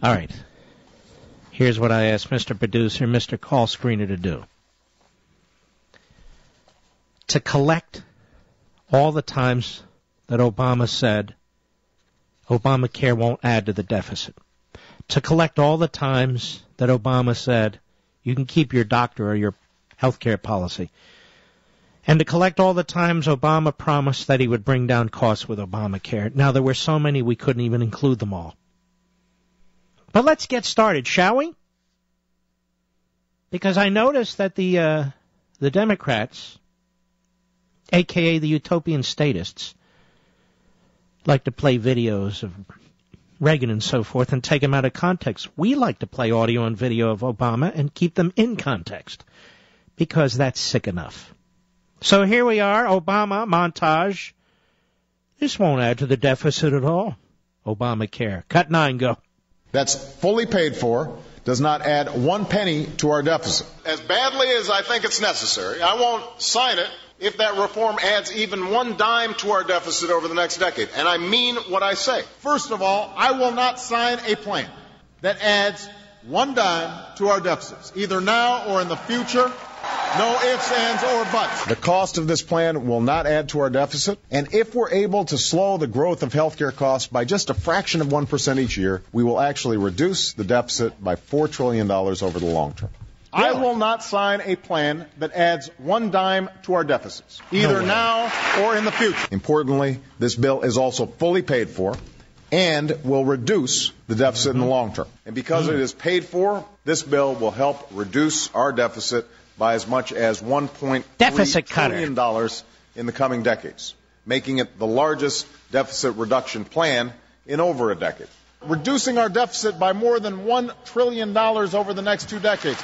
All right. Here's what I asked Mr. Producer, Mr. Call Screener to do. To collect all the times that Obama said Obamacare won't add to the deficit. To collect all the times that Obama said you can keep your doctor or your health care policy. And to collect all the times Obama promised that he would bring down costs with Obamacare. Now, there were so many we couldn't even include them all. But let's get started, shall we? Because I noticed that the Democrats, a.k.a. the utopian statists, like to play videos of Reagan and so forth and take them out of context. We like to play audio and video of Obama and keep them in context because that's sick enough. So here we are, Obama montage. This won't add to the deficit at all. Obamacare. Cut 9, go. That's fully paid for, does not add 1 penny to our deficit. As badly as I think it's necessary, I won't sign it if that reform adds even 1 dime to our deficit over the next decade. And I mean what I say. First of all, I will not sign a plan that adds 1 dime to our deficits, either now or in the future. No ifs, ands, or buts. The cost of this plan will not add to our deficit, and if we're able to slow the growth of healthcare costs by just a fraction of 1% each year, we will actually reduce the deficit by $4 trillion over the long term. Really? I will not sign a plan that adds 1 dime to our deficits, either now or in the future. Importantly, this bill is also fully paid for and will reduce the deficit in the long term. And because it is paid for, this bill will help reduce our deficit by as much as $1.3 trillion in the coming decades, making it the largest deficit reduction plan in over a decade. Reducing our deficit by more than $1 trillion over the next 2 decades.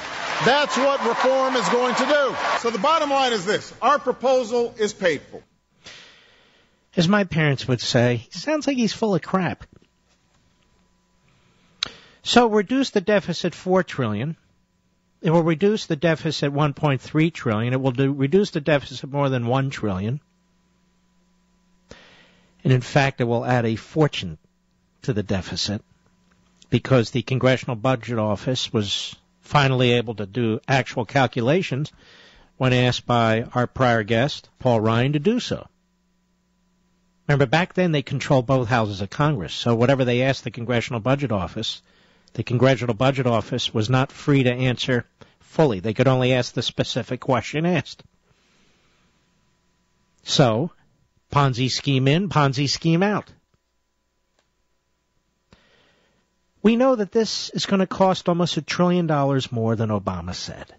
That's what reform is going to do. So the bottom line is this. Our proposal is paid for. As my parents would say, he sounds like he's full of crap. So reduce the deficit $4 trillion. It will reduce the deficit $1.3 trillion. It will reduce the deficit more than $1 trillion. And in fact, it will add a fortune to the deficit because the Congressional Budget Office was finally able to do actual calculations when asked by our prior guest, Paul Ryan, to do so. Remember, back then they controlled both houses of Congress, so whatever they asked the Congressional Budget Office, the Congressional Budget Office was not free to answer fully. They could only ask the specific question asked. So, Ponzi scheme in, Ponzi scheme out. We know that this is going to cost almost $1 trillion more than Obama said.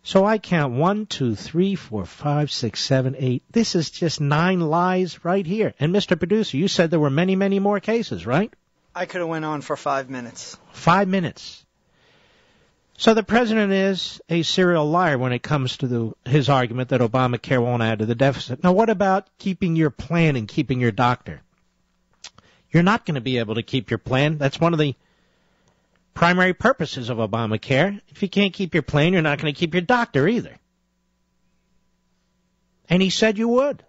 So I count 1, 2, 3, 4, 5, 6, 7, 8. This is just 9 lies right here. And Mr. Producer, you said there were many, many more cases, right? I could have went on for 5 minutes. 5 minutes. So the president is a serial liar when it comes to his argument that Obamacare won't add to the deficit. Now, what about keeping your plan and keeping your doctor? You're not going to be able to keep your plan. That's one of the primary purposes of Obamacare. If you can't keep your plan, you're not going to keep your doctor either. And he said you would.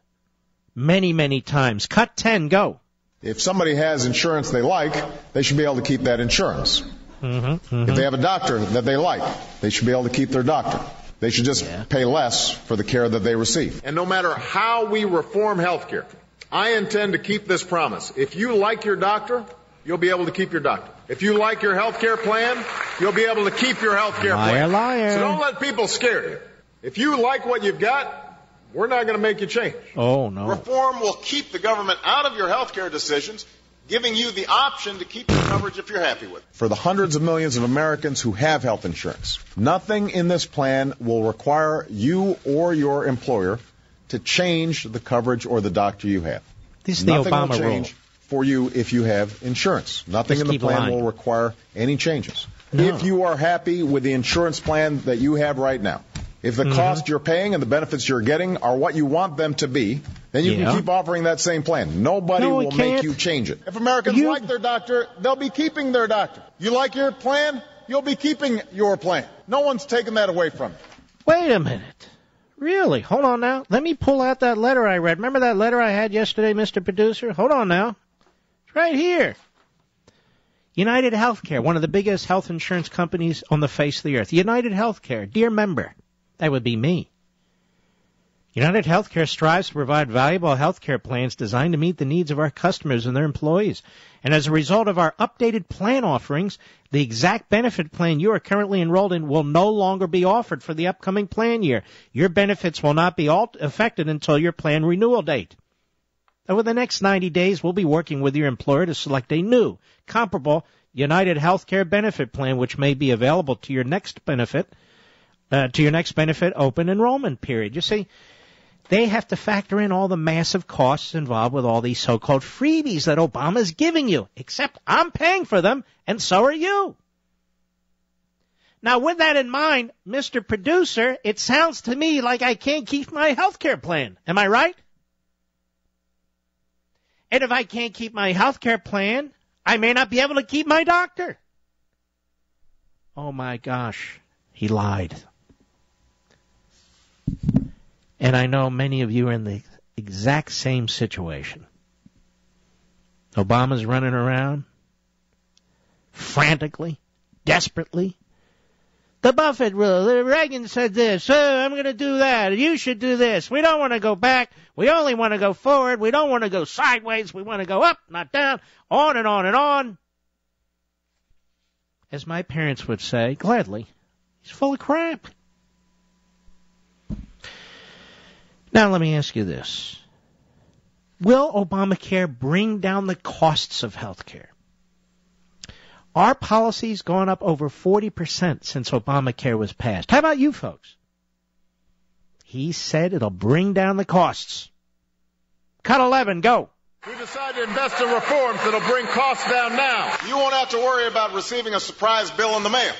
Many, many times. Cut 10, go. If somebody has insurance they like, they should be able to keep that insurance. If they have a doctor that they like, they should be able to keep their doctor. They should just pay less for the care that they receive. And no matter how we reform health care, I intend to keep this promise. If you like your doctor, you'll be able to keep your doctor. If you like your health care plan, you'll be able to keep your health care plan. Liar. So don't let people scare you. If you like what you've got, we're not going to make you change. Oh, no. Reform will keep the government out of your health care decisions, giving you the option to keep your coverage if you're happy with it. For the hundreds of millions of Americans who have health insurance, nothing in this plan will require you or your employer to change the coverage or the doctor you have. This is the Nothing Obama will change rule. For you if you have insurance. Nothing Just in the plan lying. will require any changes. No. If you are happy with the insurance plan that you have right now, if the cost you're paying and the benefits you're getting are what you want them to be, then you can keep offering that same plan. Nobody will make you change it. If Americans like their doctor, they'll be keeping their doctor. You like your plan, you'll be keeping your plan. No one's taking that away from you. Wait a minute. Really? Hold on now. Let me pull out that letter I read. Remember that letter I had yesterday, Mr. Producer? Hold on now. It's It's right here. United Healthcare, one of the biggest health insurance companies on the face of the earth. United Healthcare, dear member, that would be me. United Healthcare strives to provide valuable healthcare plans designed to meet the needs of our customers and their employees. And as a result of our updated plan offerings, the exact benefit plan you are currently enrolled in will no longer be offered for the upcoming plan year. Your benefits will not be affected until your plan renewal date. Over the next 90 days, we'll be working with your employer to select a new, comparable United Healthcare benefit plan, which may be available to your next benefit open enrollment period. You see, they have to factor in all the massive costs involved with all these so-called freebies that Obama's giving you, except I'm paying for them, and so are you. Now, with that in mind, Mr. Producer, it sounds to me like I can't keep my health care plan. Am I right? And if I can't keep my health care plan, I may not be able to keep my doctor. Oh, my gosh. He lied. And I know many of you are in the exact same situation. Obama's running around frantically, desperately. The Buffett rule, Reagan said this, I'm going to do that, you should do this. We don't want to go back, we only want to go forward, we don't want to go sideways, we want to go up, not down, on and on and on. As my parents would say, gladly, he's full of crap. Now let me ask you this. Will Obamacare bring down the costs of health care? Our policy's gone up over 40% since Obamacare was passed. How about you folks? He said it'll bring down the costs. Cut 11, go. We decided to invest in reforms that'll bring costs down now. You won't have to worry about receiving a surprise bill in the mail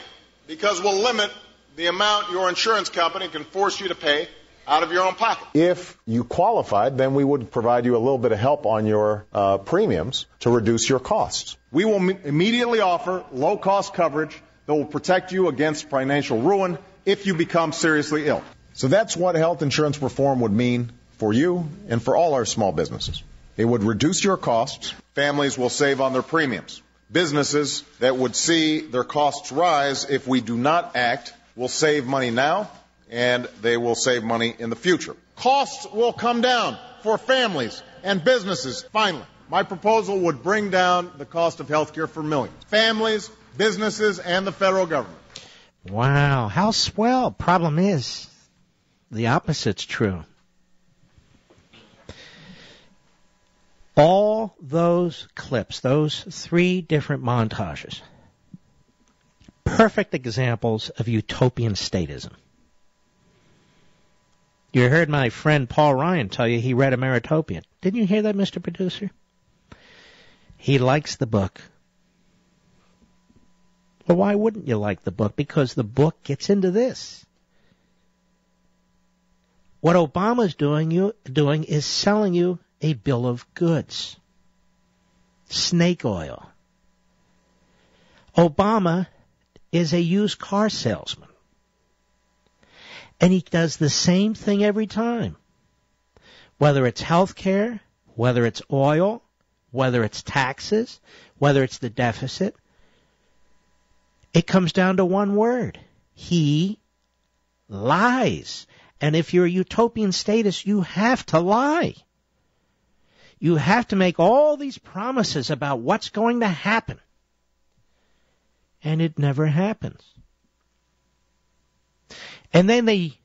because we'll limit the amount your insurance company can force you to pay out of your own pocket. If you qualified, then we would provide you a little bit of help on your premiums to reduce your costs. We will immediately offer low-cost coverage that will protect you against financial ruin if you become seriously ill. So that's what health insurance reform would mean for you and for all our small businesses. It would reduce your costs. Families will save on their premiums. Businesses that would see their costs rise if we do not act will save money now, and they will save money in the future. Costs will come down for families and businesses. Finally, my proposal would bring down the cost of health care for millions. Families, businesses, and the federal government. Wow, how swell. Problem is, the opposite's true. All those clips, those 3 different montages, perfect examples of utopian statism. You heard my friend Paul Ryan tell you he read Ameritopian. Didn't you hear that, Mr. Producer? He likes the book. Well, why wouldn't you like the book? Because the book gets into this. What Obama's doing is selling you a bill of goods. Snake oil. Obama is a used car salesman. And he does the same thing every time. Whether it's health care, whether it's oil, whether it's taxes, whether it's the deficit, it comes down to one word. He lies. And if you're a utopian status, you have to lie. You have to make all these promises about what's going to happen. And it never happens. And then they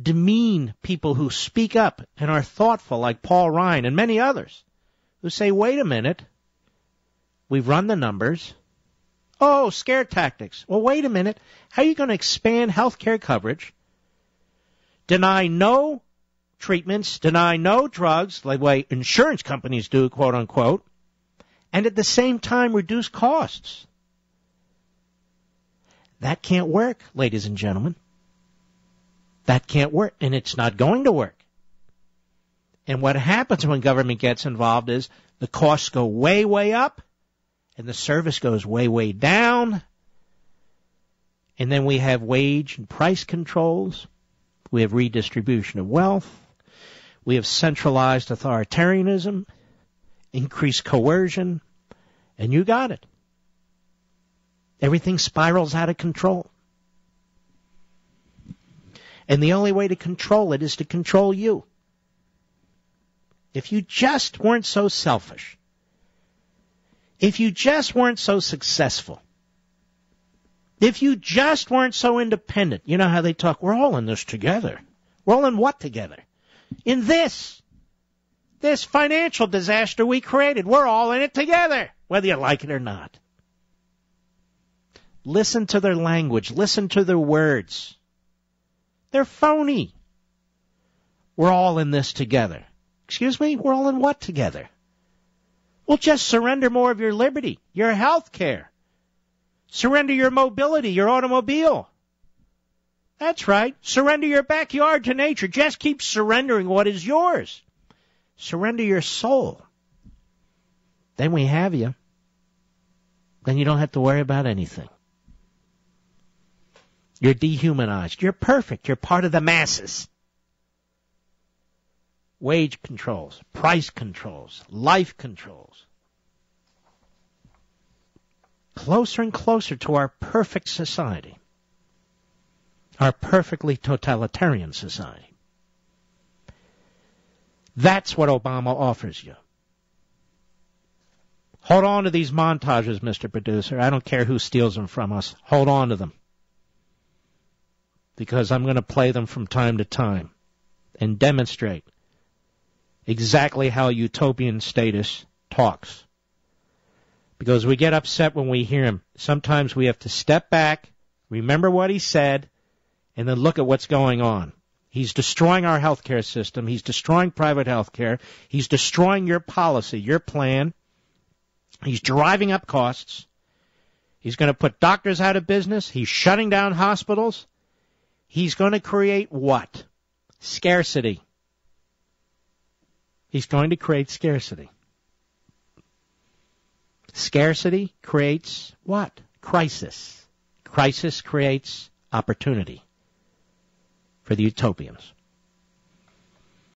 demean people who speak up and are thoughtful, like Paul Ryan and many others, who say, wait a minute, we've run the numbers. Oh, scare tactics. Well, wait a minute. How are you going to expand health care coverage, deny no treatments, deny no drugs, like the way insurance companies do, quote unquote, and at the same time reduce costs? That can't work, ladies and gentlemen. That can't work, and it's not going to work. And what happens when government gets involved is the costs go way, way up, and the service goes way, way down, and then we have wage and price controls, we have redistribution of wealth, we have centralized authoritarianism, increased coercion, And you got it. Everything spirals out of control. And the only way to control it is to control you. If you just weren't so selfish, if you just weren't so successful, if you just weren't so independent, you know how they talk, we're all in this together. We're all in what together? In this financial disaster we created. We're all in it together, whether you like it or not. Listen to their language. Listen to their words. They're phony. We're all in this together. Excuse me? We're all in what together? Well, just surrender more of your liberty, your health care. Surrender your mobility, your automobile. That's right. Surrender your backyard to nature. Just keep surrendering what is yours. Surrender your soul. Then we have you. Then you don't have to worry about anything. You're dehumanized. You're perfect. You're part of the masses. Wage controls, price controls, life controls. Closer and closer to our perfect society. Our perfectly totalitarian society. That's what Obama offers you. Hold on to these montages, Mr. Producer. I don't care who steals them from us. Hold on to them. Because I'm going to play them from time to time and demonstrate exactly how utopian status talks. Because we get upset when we hear him. Sometimes we have to step back, remember what he said, and then look at what's going on. He's destroying our healthcare system. He's destroying private healthcare. He's destroying your policy, your plan. He's driving up costs. He's going to put doctors out of business. He's shutting down hospitals. He's going to create what? Scarcity. He's going to create scarcity. Scarcity creates what? Crisis. Crisis creates opportunity for the utopians.